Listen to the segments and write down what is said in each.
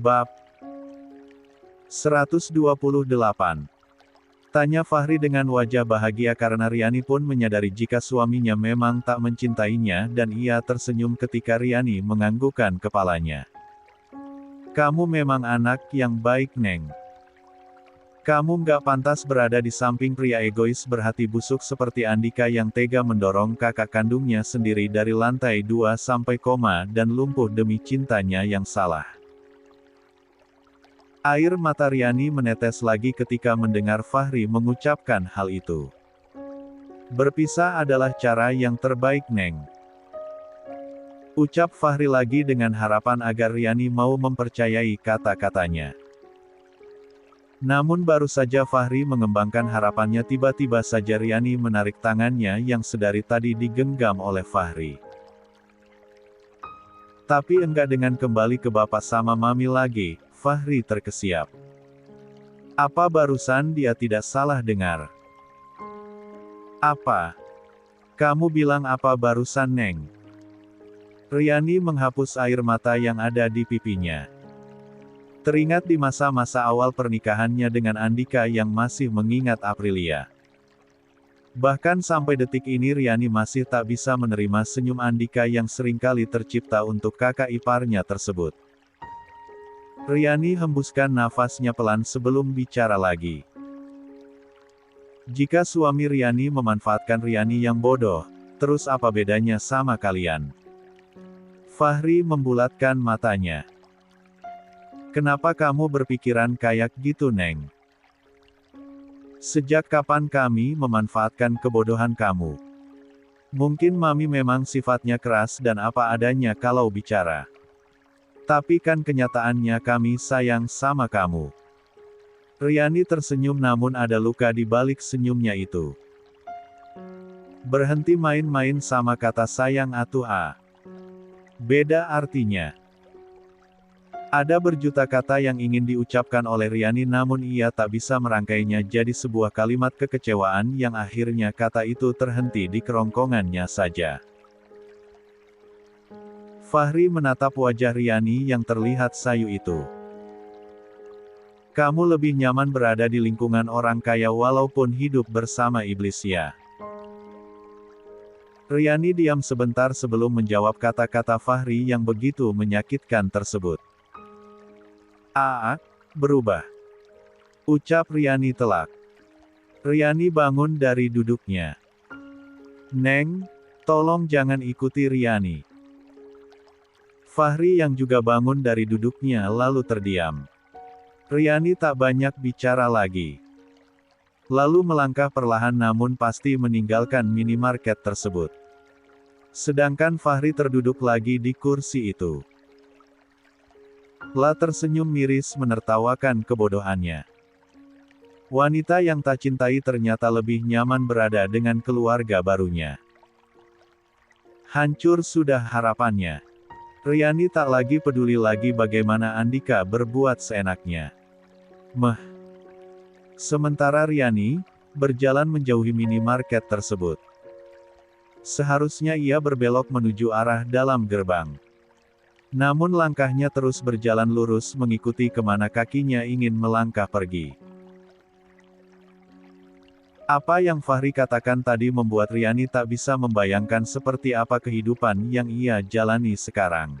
Bab 128. Tanya Fahri dengan wajah bahagia karena Riani pun menyadari jika suaminya memang tak mencintainya dan ia tersenyum ketika Riani menganggukkan kepalanya. Kamu memang anak yang baik, Neng. Kamu nggak pantas berada di samping pria egois berhati busuk seperti Andika yang tega mendorong kakak kandungnya sendiri dari lantai 2 sampai koma dan lumpuh demi cintanya yang salah. Air mata Riani menetes lagi ketika mendengar Fahri mengucapkan hal itu. Berpisah adalah cara yang terbaik, Neng. Ucap Fahri lagi dengan harapan agar Riani mau mempercayai kata-katanya. Namun baru saja Fahri mengembangkan harapannya tiba-tiba saja Riani menarik tangannya yang sedari tadi digenggam oleh Fahri. Tapi enggak, dengan kembali ke bapak sama mami lagi, Fahri terkesiap. Apa barusan dia tidak salah dengar? Apa? Kamu bilang apa barusan, Neng? Riani menghapus air mata yang ada di pipinya. Teringat di masa-masa awal pernikahannya dengan Andika yang masih mengingat Aprilia. Bahkan sampai detik ini Riani masih tak bisa menerima senyum Andika yang seringkali tercipta untuk kakak iparnya tersebut. Riani hembuskan nafasnya pelan sebelum bicara lagi. Jika suami Riani memanfaatkan Riani yang bodoh, terus apa bedanya sama kalian? Fahri membulatkan matanya. Kenapa kamu berpikiran kayak gitu, Neng? Sejak kapan kami memanfaatkan kebodohan kamu? Mungkin mami memang sifatnya keras dan apa adanya kalau bicara. Tapi kan kenyataannya kami sayang sama kamu. Riani tersenyum namun ada luka di balik senyumnya itu. Berhenti main-main sama kata sayang atuh ah. Beda artinya. Ada berjuta kata yang ingin diucapkan oleh Riani namun ia tak bisa merangkainya jadi sebuah kalimat kekecewaan yang akhirnya kata itu terhenti di kerongkongannya saja. Fahri menatap wajah Riani yang terlihat sayu itu. Kamu lebih nyaman berada di lingkungan orang kaya walaupun hidup bersama iblis ya. Riani diam sebentar sebelum menjawab kata-kata Fahri yang begitu menyakitkan tersebut. Berubah. Ucap Riani telak. Riani bangun dari duduknya. Neng, tolong jangan ikuti Riani. Fahri yang juga bangun dari duduknya lalu terdiam. Riani tak banyak bicara lagi. Lalu melangkah perlahan namun pasti meninggalkan minimarket tersebut. Sedangkan Fahri terduduk lagi di kursi itu. La tersenyum miris menertawakan kebodohannya. Wanita yang tak cintai ternyata lebih nyaman berada dengan keluarga barunya. Hancur sudah harapannya. Riani tak lagi peduli lagi bagaimana Andika berbuat seenaknya. Sementara Riani berjalan menjauhi minimarket tersebut. Seharusnya ia berbelok menuju arah dalam gerbang. Namun langkahnya terus berjalan lurus mengikuti kemana kakinya ingin melangkah pergi. Apa yang Fahri katakan tadi membuat Riani tak bisa membayangkan seperti apa kehidupan yang ia jalani sekarang.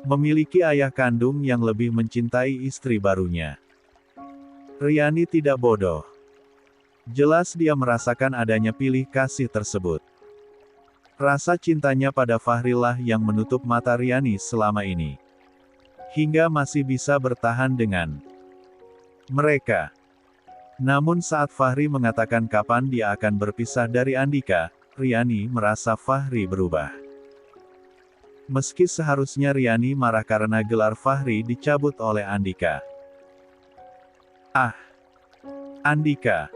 Memiliki ayah kandung yang lebih mencintai istri barunya. Riani tidak bodoh. Jelas dia merasakan adanya pilih kasih tersebut. Rasa cintanya pada Fahri lah yang menutup mata Riani selama ini. Hingga masih bisa bertahan dengan mereka. Namun saat Fahri mengatakan kapan dia akan berpisah dari Andika, Riani merasa Fahri berubah. Meski seharusnya Riani marah karena gelar Fahri dicabut oleh Andika. Andika.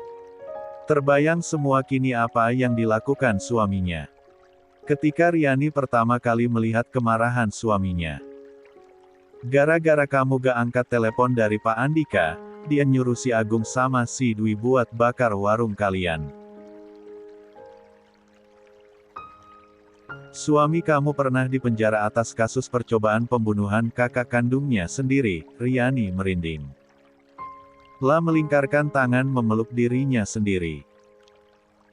Terbayang semua kini apa yang dilakukan suaminya. Ketika Riani pertama kali melihat kemarahan suaminya. Gara-gara kamu gak angkat telepon dari Pak Andika, dia nyuruh si Agung sama si Dwi buat bakar warung kalian. Suami kamu pernah dipenjara atas kasus percobaan pembunuhan kakak kandungnya sendiri, Riani merinding. La melingkarkan tangan memeluk dirinya sendiri.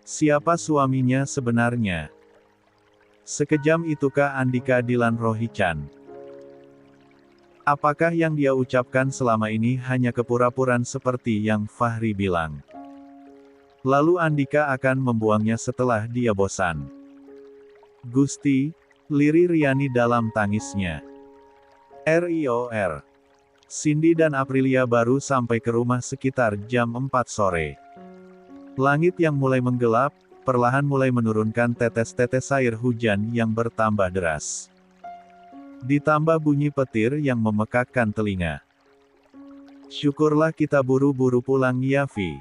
Siapa suaminya sebenarnya? Sekejam itukah Andika Dilan Rohichan? Apakah yang dia ucapkan selama ini hanya kepura-puraan seperti yang Fahri bilang? Lalu Andika akan membuangnya setelah dia bosan. Gusti, lirih Riani dalam tangisnya. RIOR. Cindy dan Aprilia baru sampai ke rumah sekitar jam 4 sore. Langit yang mulai menggelap, perlahan mulai menurunkan tetes-tetes air hujan yang bertambah deras. Ditambah bunyi petir yang memekakkan telinga. Syukurlah kita buru-buru pulang ya Vi.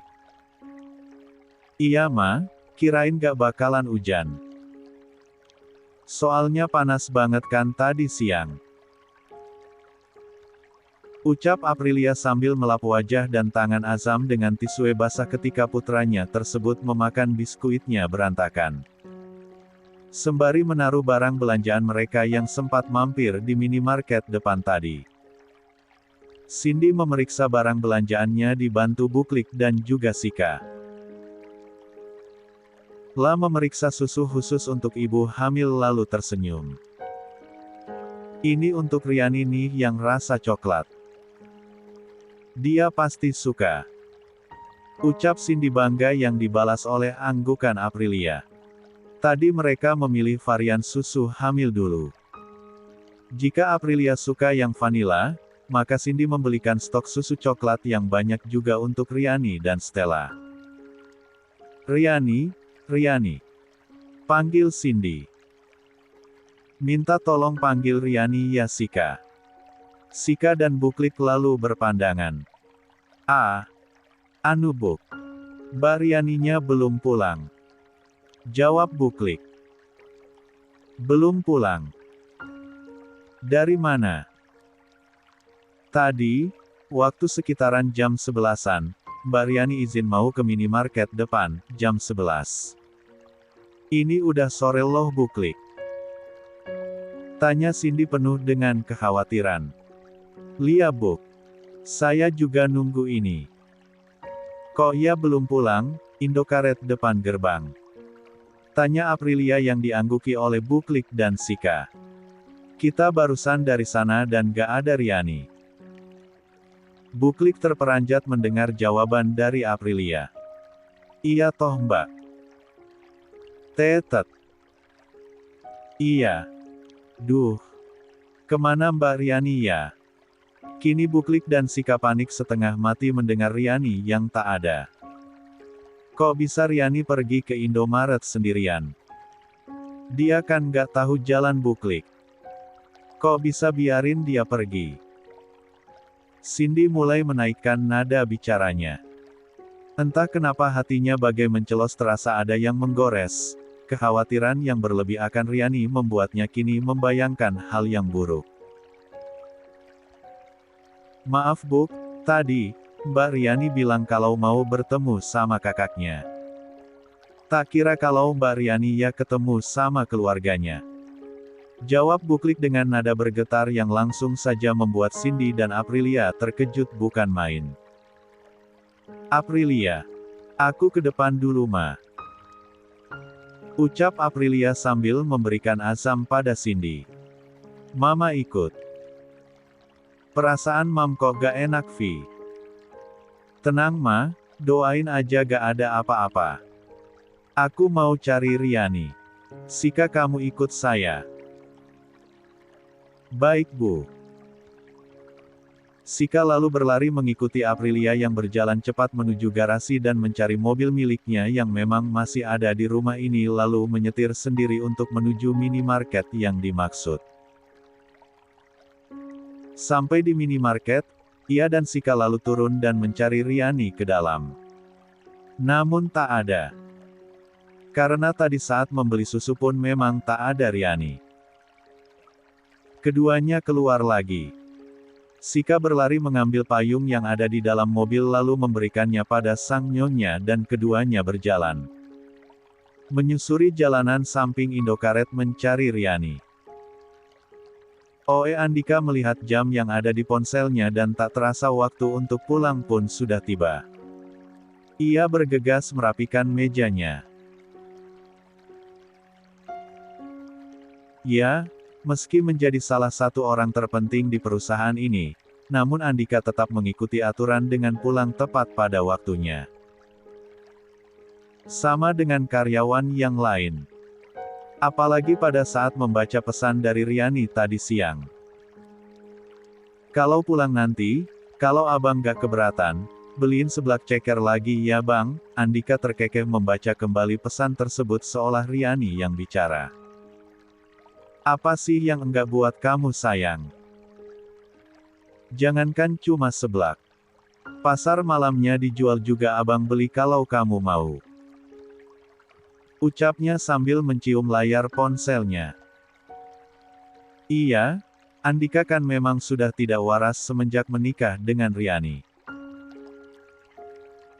Iya ma, kirain gak bakalan hujan. Soalnya panas banget kan tadi siang. Ucap Aprilia sambil melap wajah dan tangan Azam dengan tisu basah ketika putranya tersebut memakan biskuitnya berantakan. Sembari menaruh barang belanjaan mereka yang sempat mampir di minimarket depan tadi. Cindy memeriksa barang belanjaannya dibantu Buklik dan juga Sika. La memeriksa susu khusus untuk ibu hamil lalu tersenyum. Ini untuk Riani nih yang rasa coklat. Dia pasti suka. Ucap Cindy bangga yang dibalas oleh anggukan Aprilia. Tadi mereka memilih varian susu hamil dulu. Jika Aprilia suka yang vanila, maka Cindy membelikan stok susu coklat yang banyak juga untuk Riani dan Stella. Riani, Riani. Panggil Cindy. Minta tolong panggil Riani ya Sika. Sika dan Buklik lalu berpandangan. Anu Buk. Mbak Rianinya belum pulang. Jawab Buklik. Belum pulang. Dari mana? Tadi, waktu sekitaran jam 11-an, Mbak Riani izin mau ke minimarket depan, jam 11. Ini udah sore loh Buklik. Tanya Cindy penuh dengan kekhawatiran. Lia Buk. Saya juga nunggu ini. Kok ia belum pulang, Indokaret depan gerbang? Tanya Aprilia yang diangguki oleh Buklik dan Sika. Kita barusan dari sana dan gak ada Riani. Buklik terperanjat mendengar jawaban dari Aprilia. Iya toh mbak. Tetet. Iya. Duh. Kemana mbak Riani ya? Kini Buklik dan Sika panik setengah mati mendengar Riani yang tak ada. Kok bisa Riani pergi ke Indomaret sendirian? Dia kan gak tahu jalan Buklik. Kok bisa biarin dia pergi? Cindy mulai menaikkan nada bicaranya. Entah kenapa hatinya bagai mencelos terasa ada yang menggores. Kekhawatiran yang berlebih akan Riani membuatnya kini membayangkan hal yang buruk. Maaf Buk, tadi, Mbak Riani bilang kalau mau bertemu sama kakaknya. Tak kira kalau Mbak Riani ya ketemu sama keluarganya. Jawab Buklik dengan nada bergetar yang langsung saja membuat Cindy dan Aprilia terkejut bukan main. Aprilia. Aku ke depan dulu ma. Ucap Aprilia sambil memberikan azam pada Cindy. Mama ikut. Perasaan mam kok gak enak Vi. Tenang ma, doain aja gak ada apa-apa. Aku mau cari Riani. Sika kamu ikut saya. Baik Bu. Sika lalu berlari mengikuti Aprilia yang berjalan cepat menuju garasi dan mencari mobil miliknya yang memang masih ada di rumah ini lalu menyetir sendiri untuk menuju minimarket yang dimaksud. Sampai di minimarket, ia dan Sika lalu turun dan mencari Riani ke dalam. Namun tak ada. Karena tadi saat membeli susu pun memang tak ada Riani. Keduanya keluar lagi. Sika berlari mengambil payung yang ada di dalam mobil lalu memberikannya pada sang nyonya dan keduanya berjalan. Menyusuri jalanan samping Indokaret mencari Riani. Andika melihat jam yang ada di ponselnya dan tak terasa waktu untuk pulang pun sudah tiba. Ia bergegas merapikan mejanya. Ya, meski menjadi salah satu orang terpenting di perusahaan ini, namun Andika tetap mengikuti aturan dengan pulang tepat pada waktunya. Sama dengan karyawan yang lain. Apalagi pada saat membaca pesan dari Riani tadi siang. Kalau pulang nanti, kalau abang gak keberatan, beliin seblak ceker lagi ya bang. Andika terkekeh membaca kembali pesan tersebut seolah Riani yang bicara. Apa sih yang enggak buat kamu sayang? Jangankan cuma seblak. Pasar malamnya dijual juga abang beli kalau kamu mau. Ucapnya sambil mencium layar ponselnya. Iya, Andika kan memang sudah tidak waras semenjak menikah dengan Riani.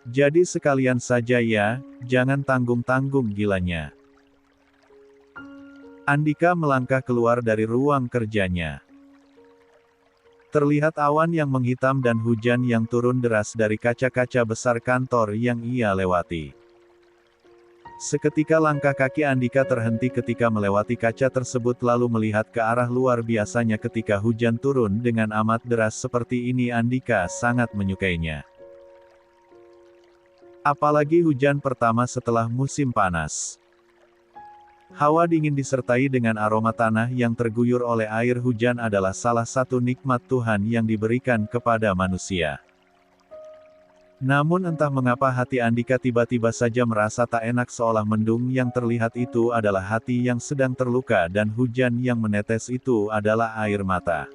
Jadi sekalian saja ya, jangan tanggung-tanggung gilanya. Andika melangkah keluar dari ruang kerjanya. Terlihat awan yang menghitam dan hujan yang turun deras dari kaca-kaca besar kantor yang ia lewati. Seketika langkah kaki Andika terhenti ketika melewati kaca tersebut lalu melihat ke arah luar. Biasanya ketika hujan turun dengan amat deras seperti ini Andika sangat menyukainya. Apalagi hujan pertama setelah musim panas. Hawa dingin disertai dengan aroma tanah yang terguyur oleh air hujan adalah salah satu nikmat Tuhan yang diberikan kepada manusia. Namun entah mengapa hati Andika tiba-tiba saja merasa tak enak seolah mendung yang terlihat itu adalah hati yang sedang terluka dan hujan yang menetes itu adalah air mata.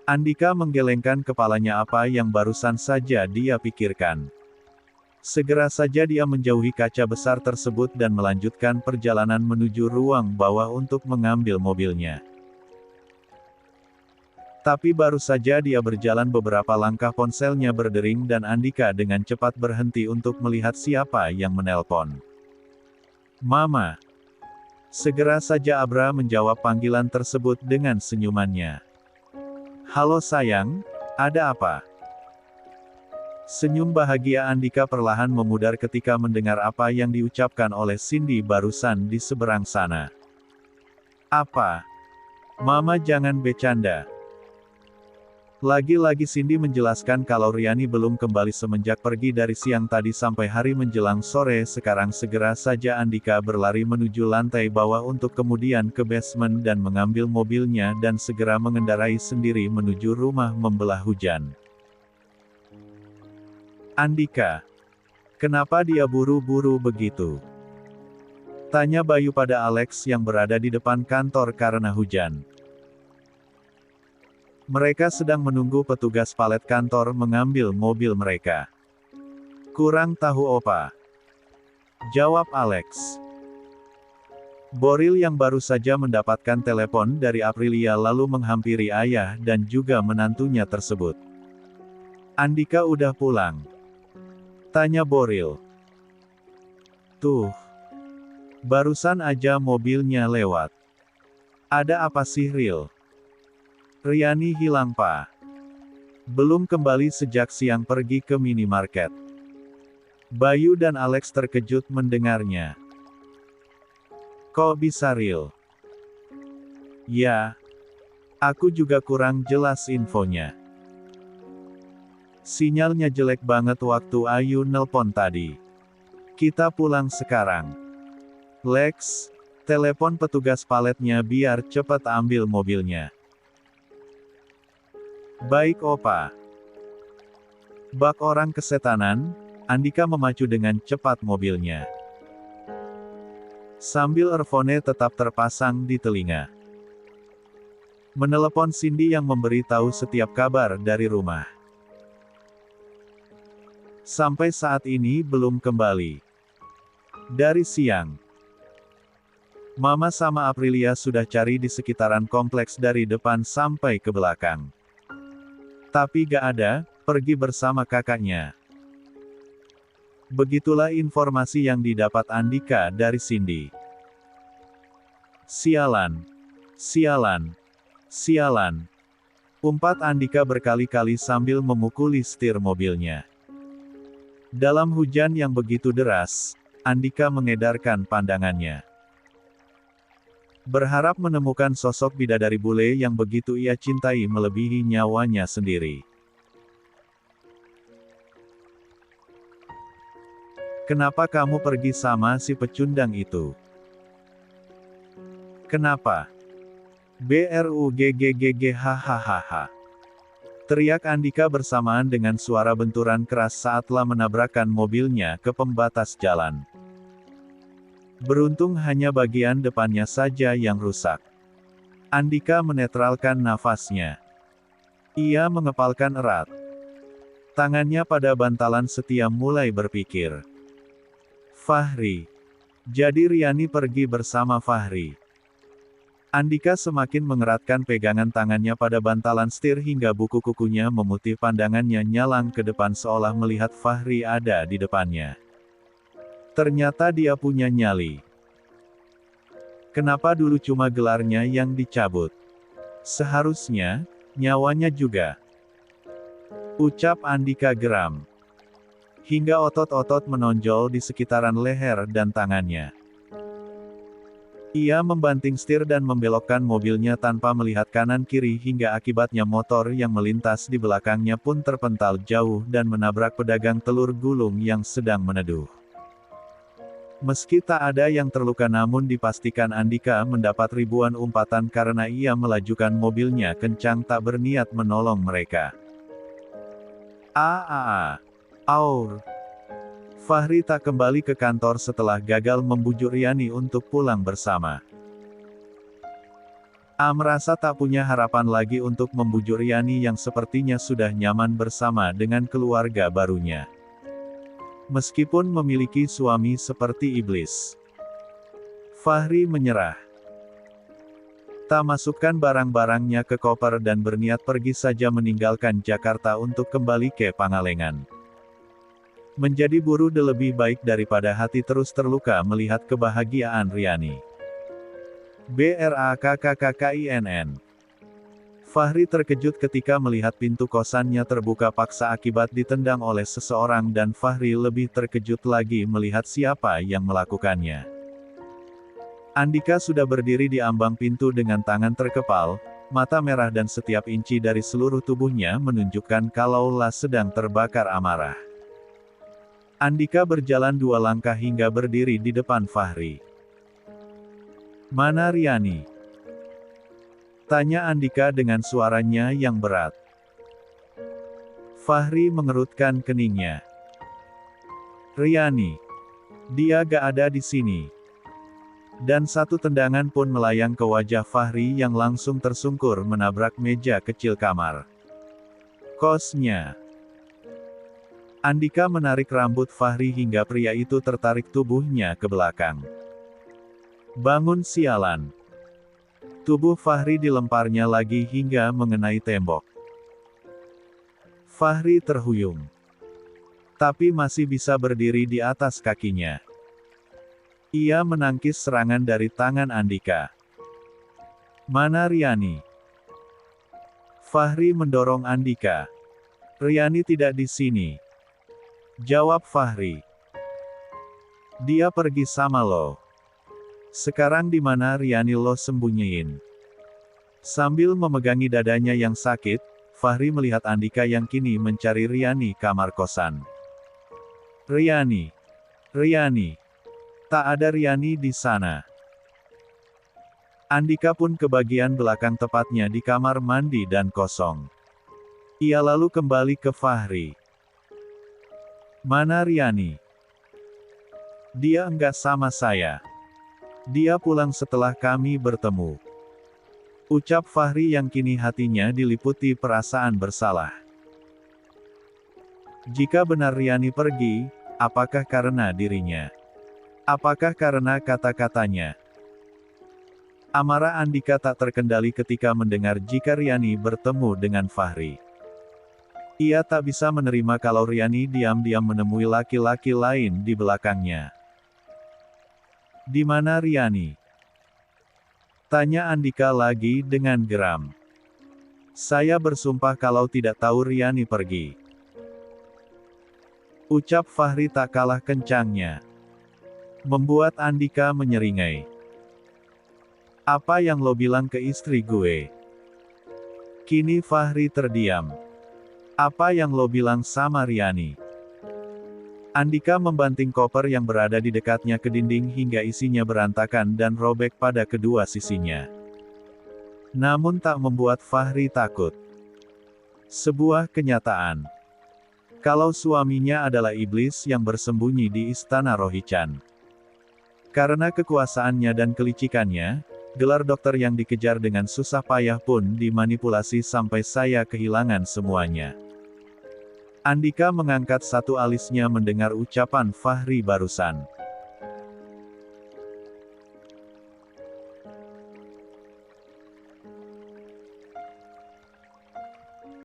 Andika menggelengkan kepalanya apa yang barusan saja dia pikirkan. Segera saja dia menjauhi kaca besar tersebut dan melanjutkan perjalanan menuju ruang bawah untuk mengambil mobilnya. Tapi baru saja dia berjalan beberapa langkah ponselnya berdering dan Andika dengan cepat berhenti untuk melihat siapa yang menelpon. Mama. Segera saja Abra menjawab panggilan tersebut dengan senyumannya. Halo sayang, ada apa? Senyum bahagia Andika perlahan memudar ketika mendengar apa yang diucapkan oleh Cindy barusan di seberang sana. Apa? Mama jangan bercanda. Lagi-lagi Cindy menjelaskan kalau Riani belum kembali semenjak pergi dari siang tadi sampai hari menjelang sore. Sekarang segera saja Andika berlari menuju lantai bawah untuk kemudian ke basement dan mengambil mobilnya dan segera mengendarai sendiri menuju rumah membelah hujan. Andika. Kenapa dia buru-buru begitu? Tanya Bayu pada Alex yang berada di depan kantor karena hujan. Mereka sedang menunggu petugas palet kantor mengambil mobil mereka. Kurang tahu opa. Jawab Alex. Boril yang baru saja mendapatkan telepon dari Aprilia lalu menghampiri ayah dan juga menantunya tersebut. Andika udah pulang? Tanya Boril. Tuh. Barusan aja mobilnya lewat. Ada apa sih Ril? Riani hilang pa. Belum kembali sejak siang pergi ke minimarket. Bayu dan Alex terkejut mendengarnya. Kok bisa Ril? Ya. Aku juga kurang jelas infonya. Sinyalnya jelek banget waktu Ayu nelpon tadi. Kita pulang sekarang. Lex, telepon petugas paletnya biar cepat ambil mobilnya. Baik opa. Bak orang kesetanan, Andika memacu dengan cepat mobilnya. Sambil earphone tetap terpasang di telinga. Menelepon Cindy yang memberi tahu setiap kabar dari rumah. Sampai saat ini belum kembali. Dari siang. Mama sama Aprilia sudah cari di sekitaran kompleks dari depan sampai ke belakang. Tapi gak ada, pergi bersama kakaknya. Begitulah informasi yang didapat Andika dari Cindy. Sialan. Sialan. Sialan. Umpat Andika berkali-kali sambil memukuli setir mobilnya. Dalam hujan yang begitu deras, Andika mengedarkan pandangannya. Berharap menemukan sosok bidadari bule yang begitu ia cintai melebihi nyawanya sendiri. Kenapa kamu pergi sama si pecundang itu? Kenapa? BRUGGGG hahaha. Teriak Andika bersamaan dengan suara benturan keras saat telah menabrakkan mobilnya ke pembatas jalan. Beruntung hanya bagian depannya saja yang rusak. Andika menetralkan nafasnya. Ia mengepalkan erat. Tangannya pada bantalan setia mulai berpikir. Fahri. Jadi Riani pergi bersama Fahri. Andika semakin mengeratkan pegangan tangannya pada bantalan setir hingga buku kukunya memutih, pandangannya nyalang ke depan seolah melihat Fahri ada di depannya. Ternyata dia punya nyali. Kenapa dulu cuma gelarnya yang dicabut? Seharusnya, nyawanya juga. Ucap Andika geram. Hingga otot-otot menonjol di sekitaran leher dan tangannya. Ia membanting setir dan membelokkan mobilnya tanpa melihat kanan kiri hingga akibatnya motor yang melintas di belakangnya pun terpental jauh dan menabrak pedagang telur gulung yang sedang meneduh. Meski tak ada yang terluka namun dipastikan Andika mendapat ribuan umpatan karena ia melajukan mobilnya kencang tak berniat menolong mereka. Aur. Fahri tak kembali ke kantor setelah gagal membujuk Riani untuk pulang bersama. Merasa tak punya harapan lagi untuk membujuk Riani yang sepertinya sudah nyaman bersama dengan keluarga barunya. Meskipun memiliki suami seperti iblis. Fahri menyerah. Tak masukkan barang-barangnya ke koper dan berniat pergi saja meninggalkan Jakarta untuk kembali ke Pangalengan. Menjadi buruh lebih baik daripada hati terus terluka melihat kebahagiaan Riani. BRAKKKKINN. Fahri terkejut ketika melihat pintu kosannya terbuka paksa akibat ditendang oleh seseorang dan Fahri lebih terkejut lagi melihat siapa yang melakukannya. Andika sudah berdiri di ambang pintu dengan tangan terkepal, mata merah dan setiap inci dari seluruh tubuhnya menunjukkan kalaulah sedang terbakar amarah. Andika berjalan 2 langkah hingga berdiri di depan Fahri. Mana Riani? Tanya Andika dengan suaranya yang berat. Fahri mengerutkan keningnya. Riani. Dia gak ada di sini. Dan satu tendangan pun melayang ke wajah Fahri yang langsung tersungkur menabrak meja kecil kamar. Kosnya. Andika menarik rambut Fahri hingga pria itu tertarik tubuhnya ke belakang. Bangun sialan. Tubuh Fahri dilemparnya lagi hingga mengenai tembok. Fahri terhuyung. Tapi masih bisa berdiri di atas kakinya. Ia menangkis serangan dari tangan Andika. Mana Riani? Fahri mendorong Andika. Riani tidak di sini. Jawab Fahri. Dia pergi sama lo. Sekarang di mana Riani lo sembunyiin? Sambil memegangi dadanya yang sakit, Fahri melihat Andika yang kini mencari Riani kamar kosan. Riani. Riani. Tak ada Riani di sana. Andika pun ke bagian belakang tepatnya di kamar mandi dan kosong. Ia lalu kembali ke Fahri. Mana Riani? Dia enggak sama saya. Dia pulang setelah kami bertemu. Ucap Fahri yang kini hatinya diliputi perasaan bersalah. Jika benar Riani pergi, apakah karena dirinya? Apakah karena kata-katanya? Amarah Andika tak terkendali ketika mendengar jika Riani bertemu dengan Fahri. Ia tak bisa menerima kalau Riani diam-diam menemui laki-laki lain di belakangnya. Di mana Riani? Tanya Andika lagi dengan geram. Saya bersumpah kalau tidak tahu Riani pergi. Ucap Fahri tak kalah kencangnya. Membuat Andika menyeringai. Apa yang lo bilang ke istri gue? Kini Fahri terdiam. Apa yang lo bilang sama Riani? Andika membanting koper yang berada di dekatnya ke dinding hingga isinya berantakan dan robek pada kedua sisinya. Namun tak membuat Fahri takut. Sebuah kenyataan. Kalau suaminya adalah iblis yang bersembunyi di istana Rohichan. Karena kekuasaannya dan kelicikannya, gelar dokter yang dikejar dengan susah payah pun dimanipulasi sampai saya kehilangan semuanya. Andika mengangkat satu alisnya mendengar ucapan Fahri barusan.